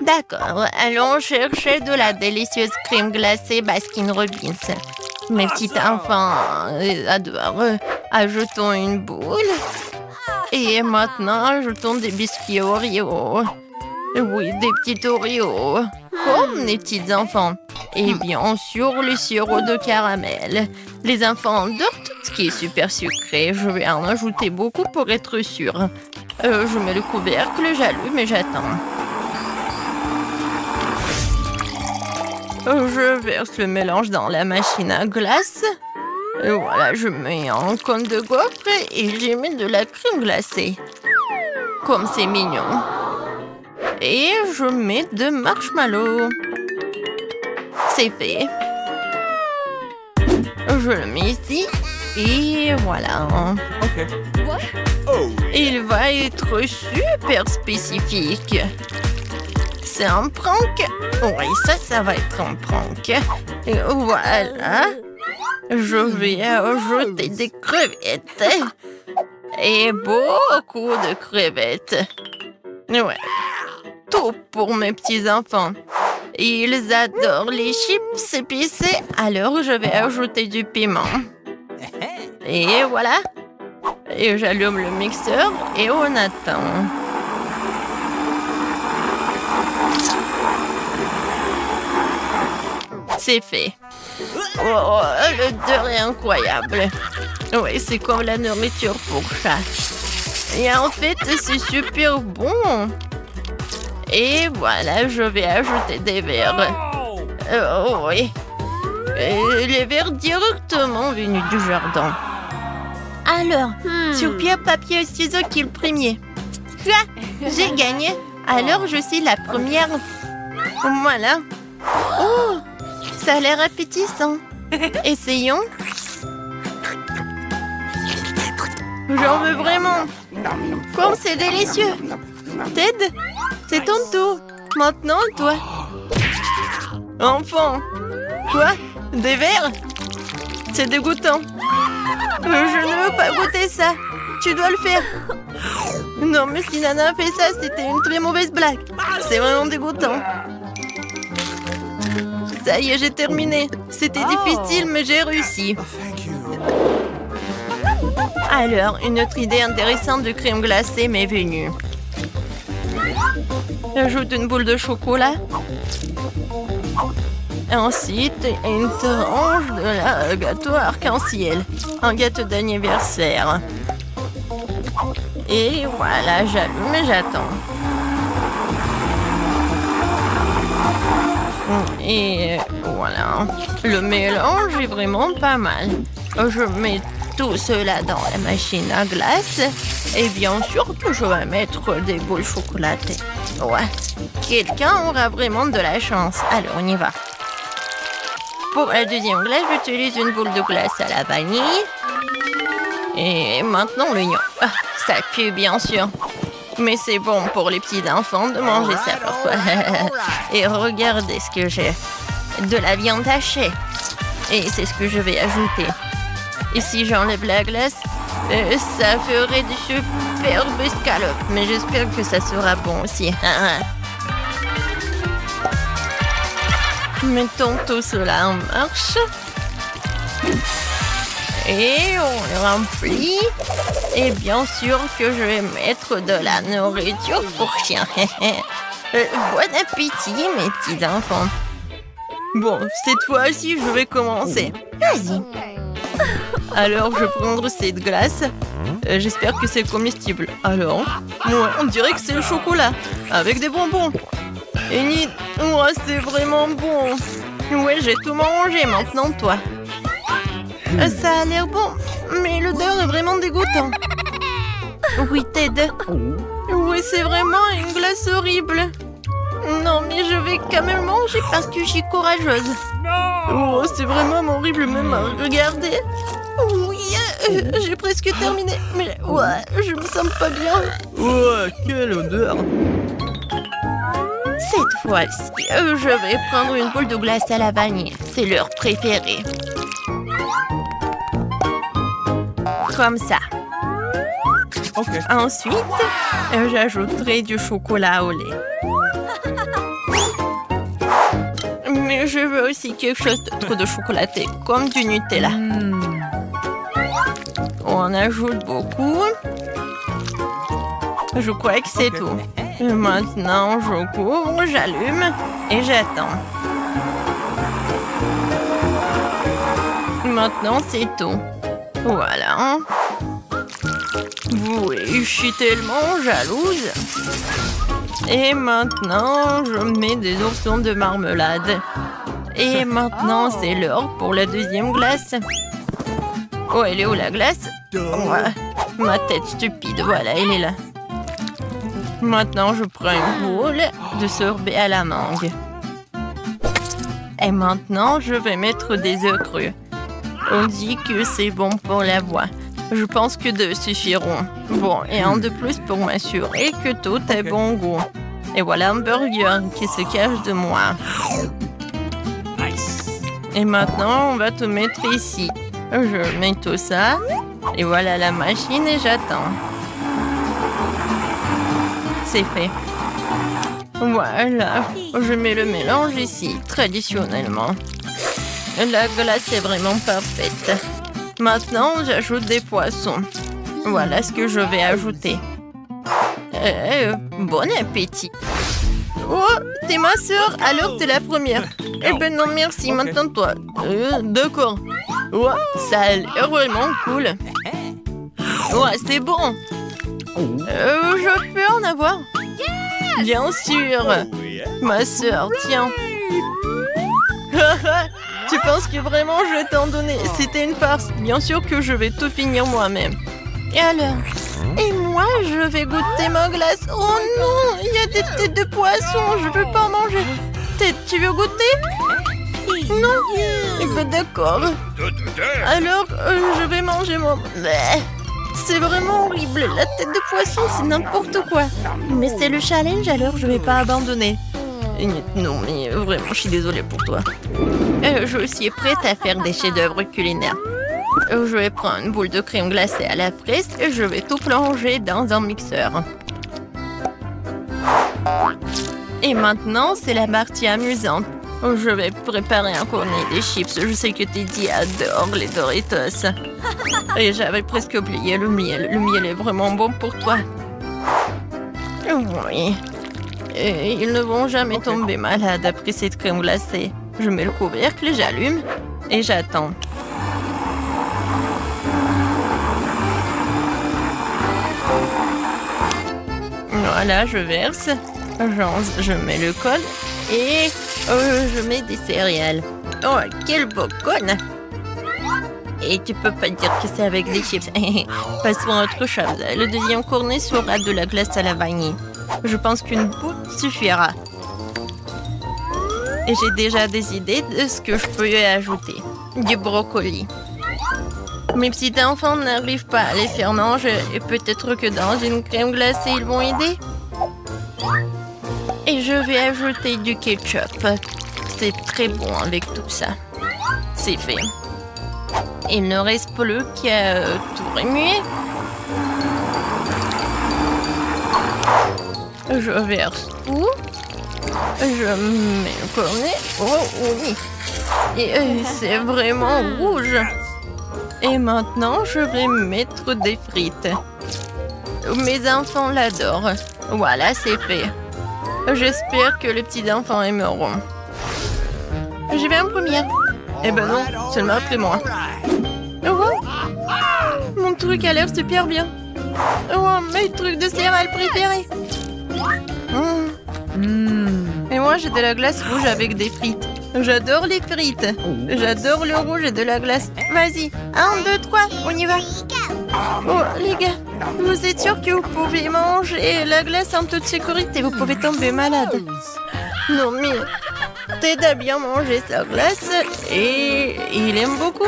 D'accord, allons chercher de la délicieuse crème glacée Baskin Robbins. Mes petits enfants adorent. Ajoutons une boule. Et maintenant, ajoutons des biscuits Oreo. Oui, des petits Oreos. Comme les petits enfants. Et bien sûr, le sirop de caramel. Les enfants adorent tout ce qui est super sucré. Je vais en ajouter beaucoup pour être sûre. Je mets le couvercle, j'allume et j'attends. Je verse le mélange dans la machine à glace. Et voilà, je mets un cône de gaufre et j'y mets de la crème glacée. Comme c'est mignon. Et je mets de marshmallows. C'est fait. Je le mets ici. Et voilà. Ok. Oh. Il va être super spécifique. C'est un prank. Oui, ça va être un prank. Et voilà. Je vais ajouter des crevettes. Et beaucoup de crevettes. Ouais. Tout pour mes petits-enfants. Ils adorent les chips épicés, alors je vais ajouter du piment. Et voilà. Et j'allume le mixeur et on attend. C'est fait. Oh, l'odeur est incroyable. Oui, c'est comme la nourriture pour chat. Et en fait, c'est super bon. Et voilà, je vais ajouter des verres. Oui. Et les verres directement venus du jardin. Alors, sur pierre, papier, ciseaux, qui est le premier? J'ai gagné. Alors, je suis la première. Voilà. Oh, ça a l'air appétissant. Essayons. J'en veux vraiment. Comme c'est délicieux. Ted, c'est ton tour. Maintenant, toi. Enfant. Quoi? Des verres? C'est dégoûtant. Je ne veux pas goûter ça. Tu dois le faire. Non, mais si Nana a fait ça, c'était une très mauvaise blague. C'est vraiment dégoûtant. Ça y est, j'ai terminé. C'était difficile, mais j'ai réussi. Alors, une autre idée intéressante de crème glacée m'est venue. J'ajoute une boule de chocolat. Ensuite, une tranche de la gâteau arc-en-ciel. Un gâteau d'anniversaire. Et voilà, j'allume et j'attends. Et voilà. Le mélange est vraiment pas mal. Je mets tout cela dans la machine à glace. Et bien sûr que je vais mettre des boules chocolatées. Ouais. Quelqu'un aura vraiment de la chance. Alors, on y va. Pour la deuxième glace, j'utilise une boule de glace à la vanille. Et maintenant, l'oignon. Ah, ça pue, bien sûr. Mais c'est bon pour les petits enfants de manger ça parfois. Et regardez ce que j'ai. De la viande hachée. Et c'est ce que je vais ajouter. Et si j'enlève la glace, ça ferait du superbe escalope. Mais j'espère que ça sera bon aussi. Mettons tout cela en marche. Et on le remplit. Et bien sûr que je vais mettre de la nourriture pour chien. Bon appétit, mes petits enfants. Bon, cette fois-ci, je vais commencer. Vas-y. Alors, je vais prendre cette glace. J'espère que c'est comestible. Alors, ouais, on dirait que c'est le chocolat. Avec des bonbons. Et ouais, c'est vraiment bon. Ouais, j'ai tout mangé maintenant, toi. Ça a l'air bon, mais l'odeur est vraiment dégoûtante. Oui, Ted. Oui, c'est vraiment une glace horrible. Non, mais je vais quand même manger parce que je suis courageuse. Oh, c'est vraiment horrible même à regarder. Oui, j'ai presque terminé, mais ouais, je me sens pas bien. Ouais, quelle odeur! Cette fois-ci, je vais prendre une boule de glace à la vanille. C'est leur préféré. Comme ça. Ok. Ensuite, j'ajouterai du chocolat au lait. Je veux aussi quelque chose d'autre de chocolaté, comme du Nutella. On ajoute beaucoup. Je crois que c'est tout. Et maintenant, je couvre, j'allume et j'attends. Maintenant, c'est tout. Voilà. Oui, je suis tellement jalouse. Et maintenant, je mets des oursons de marmelade. Et maintenant, c'est l'heure pour la deuxième glace. Oh, elle est où la glace? Ouais. Ma tête stupide, voilà, elle est là. Maintenant, je prends une boule de sorbet à la mangue. Et maintenant, je vais mettre des œufs crus. On dit que c'est bon pour la voix. Je pense que 2 suffiront. Bon, et un de plus pour m'assurer que tout est bon goût. Et voilà un burger qui se cache de moi. Et maintenant, on va tout mettre ici. Je mets tout ça. Et voilà la machine et j'attends. C'est fait. Voilà. Je mets le mélange ici, traditionnellement. La glace est vraiment parfaite. Maintenant, j'ajoute des poissons. Voilà ce que je vais ajouter. Bon appétit. Oh, t'es ma sœur, alors t'es la première. Eh ben non, merci, maintenant toi. D'accord. Ouais, ça a l'air vraiment cool. Ouais, c'est bon. Je peux en avoir? Bien sûr. Ma sœur, tiens. Tu penses que vraiment je vais t'en donner? C'était une farce. Bien sûr que je vais tout finir moi-même. Et alors? Et moi, je vais goûter ma glace. Oh non, il y a des têtes de poisson. Je veux pas en manger. Tu veux goûter? Non. Eh ben d'accord. Alors, je vais manger mon... C'est vraiment horrible. La tête de poisson, c'est n'importe quoi. Mais c'est le challenge, alors je vais pas abandonner. Non, mais vraiment, je suis désolée pour toi. Je suis prête à faire des chefs-d'œuvre culinaires. Je vais prendre une boule de crème glacée à la presse et je vais tout plonger dans un mixeur. Et maintenant, c'est la partie amusante. Je vais préparer un cornet des chips. Je sais que Teddy adore les Doritos. Et j'avais presque oublié le miel. Le miel est vraiment bon pour toi. Oui. Et ils ne vont jamais tomber malades après cette crème glacée. Je mets le couvercle, j'allume et j'attends. Voilà, je verse. Je mets le col et je mets des céréales. Oh, quel beau cône! Et tu peux pas dire que c'est avec des chips. Passons à autre chose. Le deuxième cornet sera de la glace à la vanille. Je pense qu'une boule suffira. Et j'ai déjà des idées de ce que je peux y ajouter. Du brocoli. Mes petits enfants n'arrivent pas à les faire manger. Et peut-être que dans une crème glacée, ils vont aider. Et je vais ajouter du ketchup. C'est très bon avec tout ça. C'est fait. Il ne reste plus qu'à tout remuer. Je verse tout. Je mets le cornet. Oh oui. Et c'est vraiment rouge. Et maintenant, je vais mettre des frites. Mes enfants l'adorent. Voilà, c'est fait. J'espère que les petits enfants aimeront. J'y vais en première. Eh ben non, seulement après moi. Oh, mon truc a l'air super bien. Oh, mes trucs de céréales préférés. Et moi, j'ai de la glace rouge avec des frites. J'adore les frites. J'adore le rouge et de la glace. Vas-y, 1, 2, 3, on y va. Oh, les gars, vous êtes sûrs que vous pouvez manger la glace en toute sécurité? Vous pouvez tomber malade. Non, mais Ted a bien mangé sa glace et il aime beaucoup.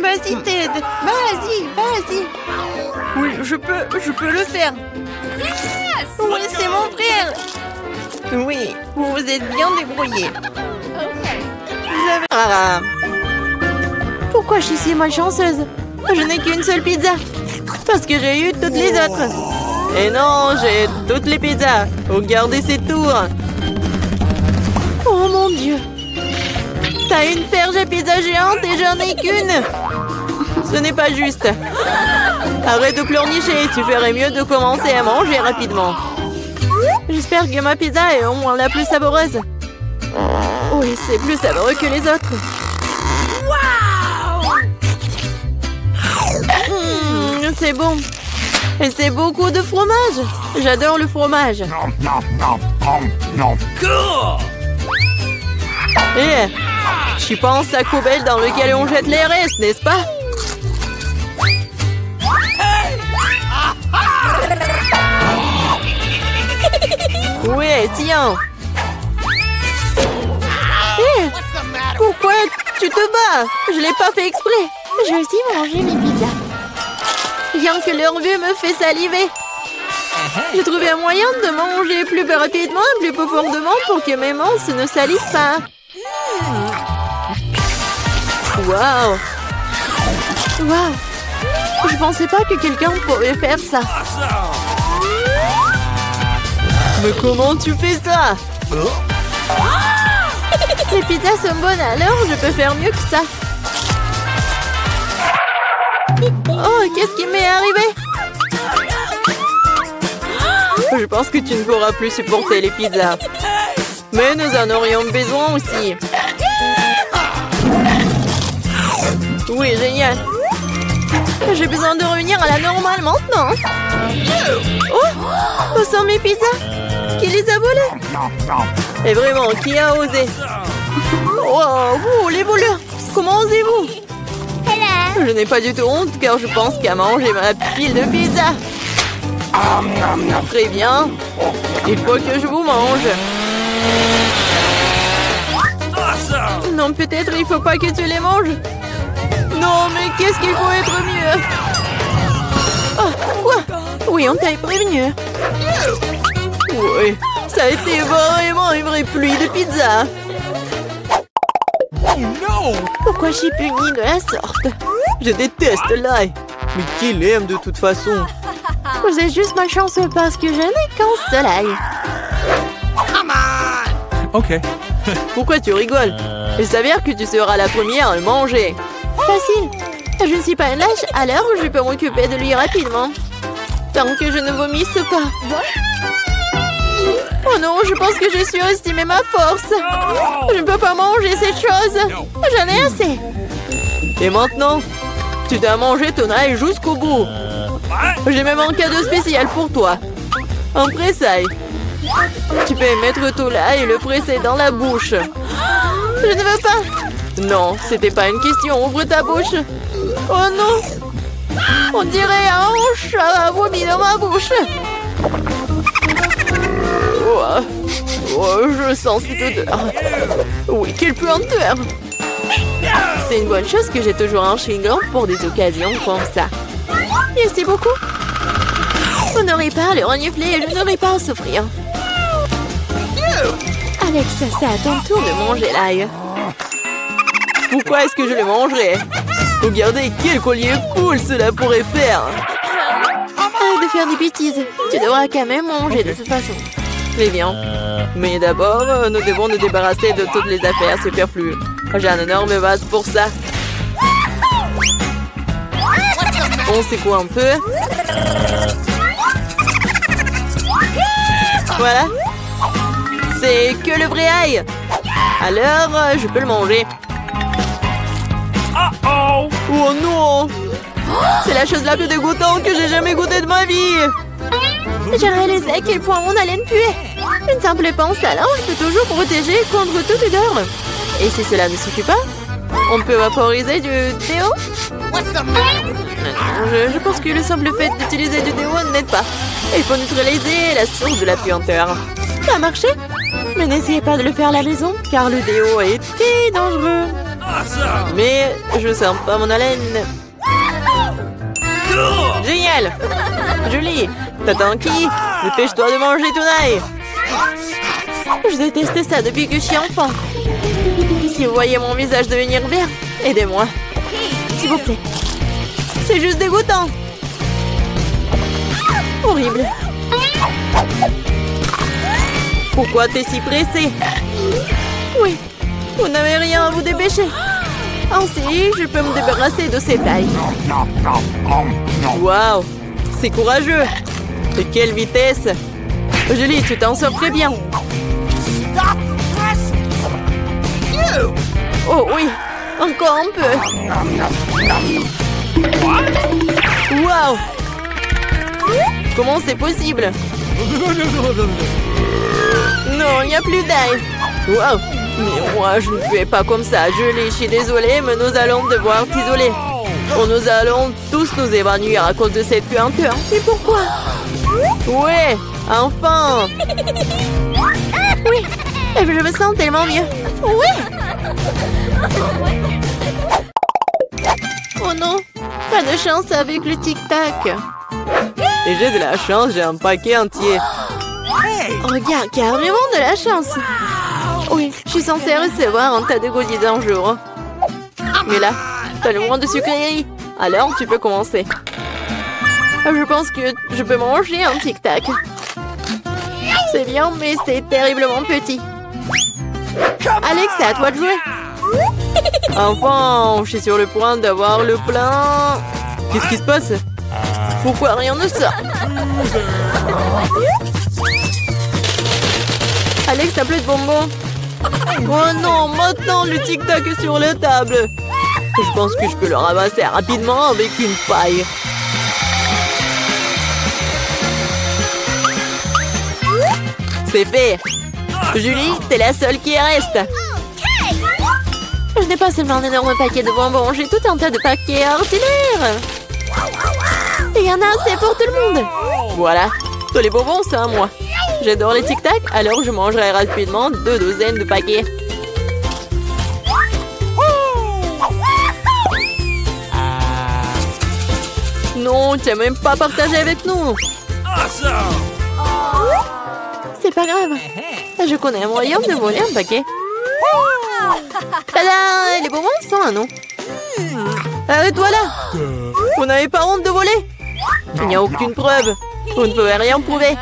Vas-y, Ted. Vas-y, vas-y. Oui, je peux le faire. Oui, c'est mon frère. Oui, vous vous êtes bien débrouillé. Vous avez... Pourquoi je suis si malchanceuse? Je n'ai qu'une seule pizza. Parce que j'ai eu toutes les autres. Et non, j'ai toutes les pizzas. Regardez ces tours. Oh mon Dieu. T'as une perche à pizza géante et j'en ai qu'une. Ce n'est pas juste. Arrête de pleurnicher, tu ferais mieux de commencer à manger rapidement. J'espère que ma pizza est au moins la plus savoureuse. Oui, c'est plus savoureux que les autres. C'est bon. Et c'est beaucoup de fromage. J'adore le fromage. Eh, tu penses à Cobel dans lequel on jette les restes, n'est-ce pas? Ouais, tiens. Eh, pourquoi tu te bats? Je l'ai pas fait exprès. Je vais aussi manger mes pizzas. Rien que leur vue me fait saliver. J'ai trouvé un moyen de manger plus rapidement et plus profondément pour que mes mains ne salissent pas. Waouh! Waouh! Je pensais pas que quelqu'un pourrait faire ça. Mais comment tu fais ça? Les pizzas sont bonnes, alors je peux faire mieux que ça. Oh, qu'est-ce qui m'est arrivé? Je pense que tu ne pourras plus supporter les pizzas. Mais nous en aurions besoin aussi. Oui, génial. J'ai besoin de revenir à la normale maintenant. Oh, où sont mes pizzas? Qui les a volées? Et vraiment, qui a osé? Oh, vous, les voleurs, comment osez-vous? Je n'ai pas du tout honte car je pense qu'à manger ma pile de pizza. Très bien. Il faut que je vous mange. Non, peut-être il faut pas que tu les manges. Non, mais qu'est-ce qu'il faut être mieux? Oh, quoi? Oui, on t'a prévenu. Oui, ça a été vraiment une vraie pluie de pizza. Pourquoi je suis punie de la sorte? Je déteste l'ail. Mais qui l'aime de toute façon? Vous êtes juste malchanceux parce que je n'ai qu'un seul ail. Ok. Pourquoi tu rigoles? Il s'avère que tu seras la première à le manger. Facile. Je ne suis pas une lâche, alors je peux m'occuper de lui rapidement. Tant que je ne vomisse pas. Oh non, je pense que j'ai surestimé ma force. Je ne peux pas manger cette chose. J'en ai assez. Et maintenant, tu dois manger ton ail jusqu'au bout. J'ai même un cadeau spécial pour toi. Un presse-ail. Tu peux mettre ton ail et le presser dans la bouche. Je ne veux pas. Non, c'était pas une question. Ouvre ta bouche. Oh non. On dirait un chat a vomi dans ma bouche. Oh, je sens cette odeur. Oui, quelle puanteur. C'est une bonne chose que j'ai toujours un chewing-gum pour des occasions comme ça. Merci beaucoup. On n'aurait pas à le renifler et je n'aurais pas à souffrir. Alex, c'est à ton tour de manger l'ail. Pourquoi est-ce que je le mangerais? Regardez quel collier cool cela pourrait faire. Arrête de faire des bêtises. Tu devras quand même manger de toute façon. Très bien. Mais d'abord, nous devons nous débarrasser de toutes les affaires superflues. J'ai un énorme vase pour ça. On secoue un peu. Voilà. C'est que le vrai ail. Alors, je peux le manger. Oh non! C'est la chose la plus dégoûtante que j'ai jamais goûtée de ma vie. J'ai réalisé à quel point mon haleine puait. Une simple pince à linge peut toujours protéger contre toute odeur. Et si cela ne suffit pas, on peut vaporiser du déo. Je pense que le simple fait d'utiliser du déo n'aide pas. Il faut neutraliser la source de la puanteur. Ça a marché? Mais n'essayez pas de le faire à la maison, car le déo est très dangereux. Mais je sens pas mon haleine. Génial! Julie, t'attends qui? Dépêche-toi de manger ton ail. Je déteste ça depuis que je suis enfant. Si vous voyez mon visage devenir vert, aidez-moi. S'il vous plaît. C'est juste dégoûtant. Horrible. Pourquoi t'es si pressée? Oui, Vous n'avez rien à vous dépêcher. Ainsi, je peux me débarrasser de ces pailles. Waouh, c'est courageux. De quelle vitesse. Julie, tu t'en sors très bien. Oh oui, encore un peu. Waouh. Comment c'est possible? Non, il n'y a plus d'ail. Waouh. Mais moi, je ne fais pas comme ça. Julie, je suis désolée, mais nous allons devoir t'isoler. Nous allons tous nous évanouir à cause de cette puanteur. Mais pourquoi? Ouais, enfin. Oui, je me sens tellement mieux. Oui. Oh non, pas de chance avec le tic-tac. Et j'ai de la chance, j'ai un paquet entier. Regarde, carrément de la chance. Oui, je suis censée recevoir un tas de goodies un jour. Mais là, t'as le moins de sucreries. Alors, tu peux commencer. Je pense que je peux manger un tic-tac. C'est bien, mais c'est terriblement petit. Alex, c'est à toi de jouer. Enfin, je suis sur le point d'avoir le plein. Qu'est-ce qui se passe? Pourquoi rien ne sort? Alex, t'as plus de bonbons. Oh non, maintenant le tic-tac est sur la table. Je pense que je peux le ramasser rapidement avec une paille. C'est fait. Julie, t'es la seule qui reste. Je n'ai pas seulement un énorme paquet de bonbons, j'ai tout un tas de paquets ordinaires. Et il y en a assez pour tout le monde. Voilà, tous les bonbons, c'est à moi. J'adore les tic-tac, alors je mangerai rapidement 2 douzaines de paquets. Non, tu n'as même pas partagé avec nous. C'est pas grave. Je connais un moyen de voler un paquet. Tada! Les bonbons sont à nous. Arrête-toi là! Vous n'avez pas honte de voler? Il n'y a aucune preuve. Vous ne pouvez rien prouver.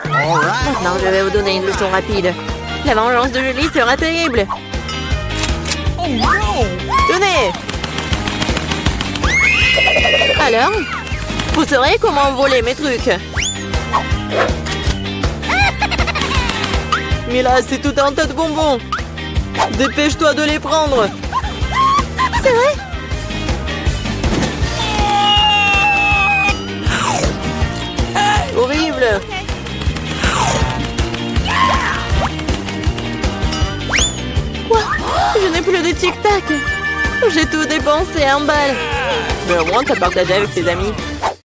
Maintenant, je vais vous donner une leçon rapide. La vengeance de Julie sera terrible. Tenez! Alors, vous saurez comment voler mes trucs. Mais là, c'est tout un tas de bonbons. Dépêche-toi de les prendre. C'est vrai? Horrible. Quoi? Je n'ai plus de tic-tac. J'ai tout dépensé en balles. Mais au moins, t'as partagé avec tes amis.